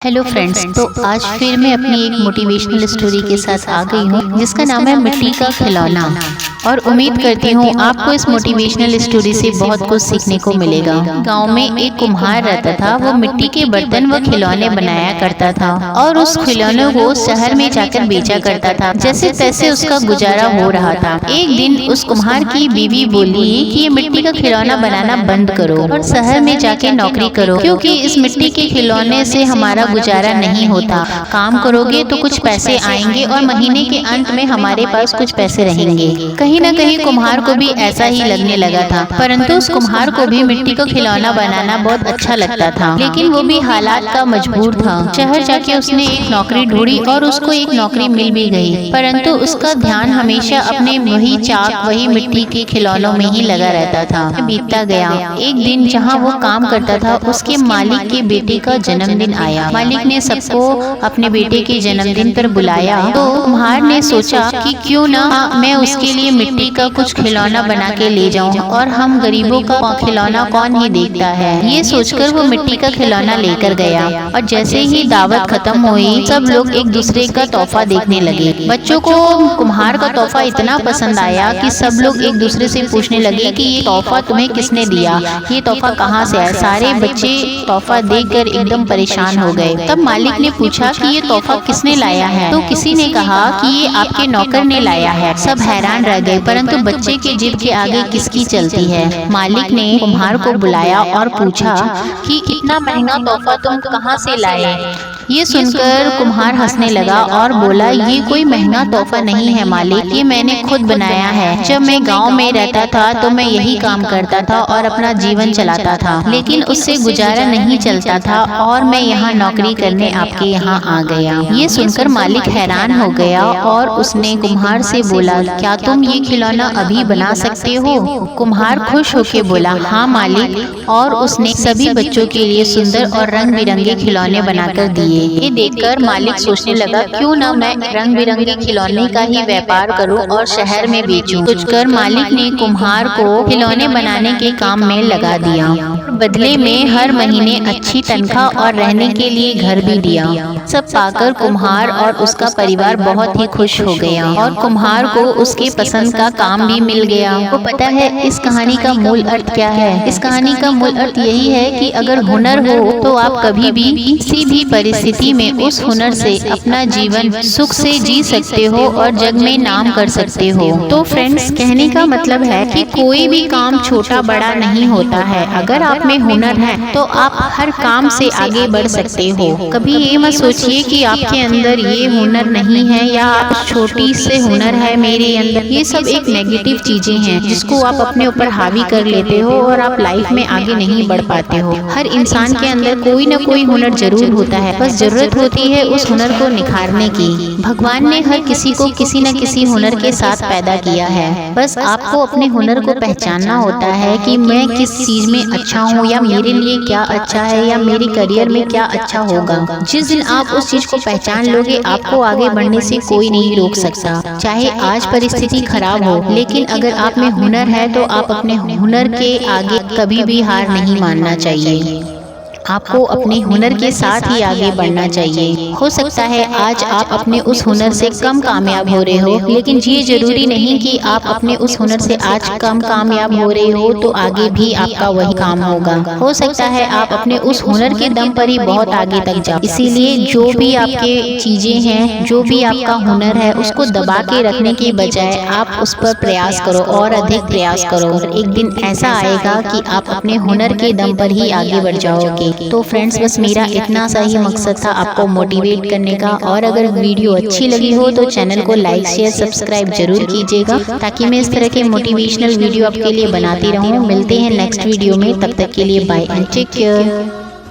Hello friends, तो आज फिर मैं अपनी एक मोटिवेशनल स्टोरी के साथ आ गई हूँ जिसका नाम है मिट्टी का खिलौना। और उम्मीद करती हूँ आपको इस मोटिवेशनल स्टोरी से बहुत कुछ सीखने को मिलेगा। गांव में एक कुम्हार रहता था। वो मिट्टी के बर्तन व खिलौने बनाया करता था और उस खिलौनों को शहर में जाकर बेचा करता था। जैसे तैसे उसका गुजारा हो रहा था। एक दिन उस कुम्हार की बीवी बोली कि ये मिट्टी का खिलौना बनाना बंद करो और शहर में जाके नौकरी करो, क्योंकि इस मिट्टी के खिलौने से हमारा गुजारा नहीं होता। काम करोगे तो कुछ पैसे आएंगे और महीने के अंत में हमारे पास कुछ पैसे रहेंगे। कहीं न कहीं कुम्हार को भी ऐसा ही लगने लगा था, परंतु उस कुम्हार को भी मिट्टी का खिलौना बनाना बहुत अच्छा लगता था। लेकिन वो भी हालात का मजबूर था। शहर जाके उसने एक नौकरी ढूंढी और उसको एक नौकरी मिल भी गई, परंतु उसका ध्यान हमेशा अपने वही चाक वही मिट्टी के खिलौनों में ही लगा रहता था। बीतता गया। एक दिन जहाँ वो काम करता था उसके मालिक के बेटे का जन्मदिन आया। मालिक ने सबको अपने बेटे के जन्मदिन पर बुलाया, तो कुम्हार ने सोचा कि क्यों ना मैं उसके लिए मिट्टी का कुछ खिलौना बना के ले जाऊं, और हम गरीबों का खिलौना कौन ही देखता है। ये सोचकर वो मिट्टी का खिलौना लेकर गया। और जैसे ही दावत खत्म हुई, सब लोग एक दूसरे का तोहफा देखने लगे। बच्चों को कुम्हार का तोहफा इतना पसंद आया कि सब लोग एक दूसरे से पूछने लगे कि ये तोहफा तुम्हें किसने दिया, ये तोहफा कहाँ से आया। सारे बच्चे तोहफा देखकर एकदम परेशान हो गए। तब मालिक ने पूछा कि ये तोहफा किसने लाया है, तो किसी ने कहा कि ये आपके नौकर ने लाया है। सब हैरान रह गए, परंतु बच्चे के जिद के आगे किसकी चलती है। मालिक ने कुम्हार को बुलाया और पूछा कि इतना महंगा तोहफा तुम कहाँ से लाए। ये सुनकर कुम्हार हंसने लगा और बोला, ये कोई महंगा तोहफा नहीं है मालिक, ये मैंने खुद बनाया है। जब मैं गांव में रहता था तो मैं यही काम करता था और अपना जीवन चलाता था, लेकिन उससे गुजारा नहीं चलता था और मैं यहाँ नौकरी करने आपके यहाँ आ गया। ये सुनकर मालिक हैरान हो गया और उसने कुम्हार से बोला, क्या तुम ये खिलौना अभी बना सकते हो। कुम्हार खुश होके बोला, हाँ मालिक। और उसने सभी बच्चों के लिए सुंदर और रंग बिरंगे खिलौने बनाकर दिए। ये देखकर मालिक सोचने लगा, क्यों ना मैं रंग बिरंगे खिलौने का ही व्यापार करूं और शहर में बेचूं। सोचकर मालिक ने कुम्हार को खिलौने बनाने के काम में लगा दिया। बदले में हर महीने अच्छी तनख्वाह और रहने के लिए घर भी दिया। सब पाकर कुम्हार और उसका परिवार बहुत ही खुश हो गया और कुम्हार को उसके पसंद का काम भी मिल गया। वो पता है इस कहानी का मूल अर्थ क्या है। इस कहानी का मूल अर्थ यही है कि अगर हुनर हो तो आप कभी भी किसी भी परिस्थिति में उस हुनर से अपना जीवन सुख से जी सकते हो और जग में नाम कर सकते हो। तो फ्रेंड्स, कहने का मतलब है कि कोई भी काम छोटा बड़ा नहीं होता है। अगर आप में हुनर है तो आप हर काम से आगे बढ़ सकते हो। कभी ये मत सोचिए कि आपके अंदर ये हुनर नहीं है या छोटी से हुनर है मेरे अंदर। ये सब एक नेगेटिव चीजें हैं जिसको आप अपने ऊपर हावी कर लेते हो और आप लाइफ में आगे नहीं बढ़ पाते हो। हर इंसान के अंदर कोई न कोई हुनर जरूर होता है, बस जरूरत होती है उस हुनर को निखारने की। भगवान ने हर किसी को किसी न किसी हुनर के साथ पैदा किया है। बस आपको अपने हुनर को पहचानना होता है कि मैं किस चीज में अच्छा हूँ या मेरे लिए क्या अच्छा है या मेरे करियर में क्या अच्छा होगा। जिस दिन आप उस चीज को पहचान लोगे, आपको आगे बढ़ने से कोई नहीं रोक सकता। चाहे आज परिस्थिति खराब हो, लेकिन अगर आप में हुनर है तो आप अपने हुनर के आगे कभी भी हार नहीं मानना चाहिए। आपको अपने हुनर के साथ ही आगे बढ़ना चाहिए। हो सकता है आज आप अपने उस हुनर से कम कामयाब हो रहे हो, लेकिन ये जरूरी नहीं कि आप अपने उस हुनर से आज कम कामयाब हो रहे हो तो आगे भी आपका वही काम होगा। हो सकता है आप अपने उस हुनर के दम पर ही बहुत आगे तक जाओ। इसीलिए जो भी आपके चीजें हैं, जो भी आपका हुनर है, उसको दबा के रखने की बजाय आप उस पर प्रयास करो और अधिक प्रयास करो। एक दिन ऐसा आएगा कि आप अपने हुनर के दम पर ही आगे बढ़ जाओगे। तो फ्रेंड्स, बस मेरा इतना सा ही मकसद था आपको मोटिवेट करने का। और अगर वीडियो अच्छी लगी हो तो चैनल को लाइक शेयर सब्सक्राइब जरूर कीजिएगा, ताकि मैं इस तरह के मोटिवेशनल वीडियो आपके लिए बनाती रहूं। मिलते हैं नेक्स्ट वीडियो में, तब तक के लिए बाय एंड टेक केयर।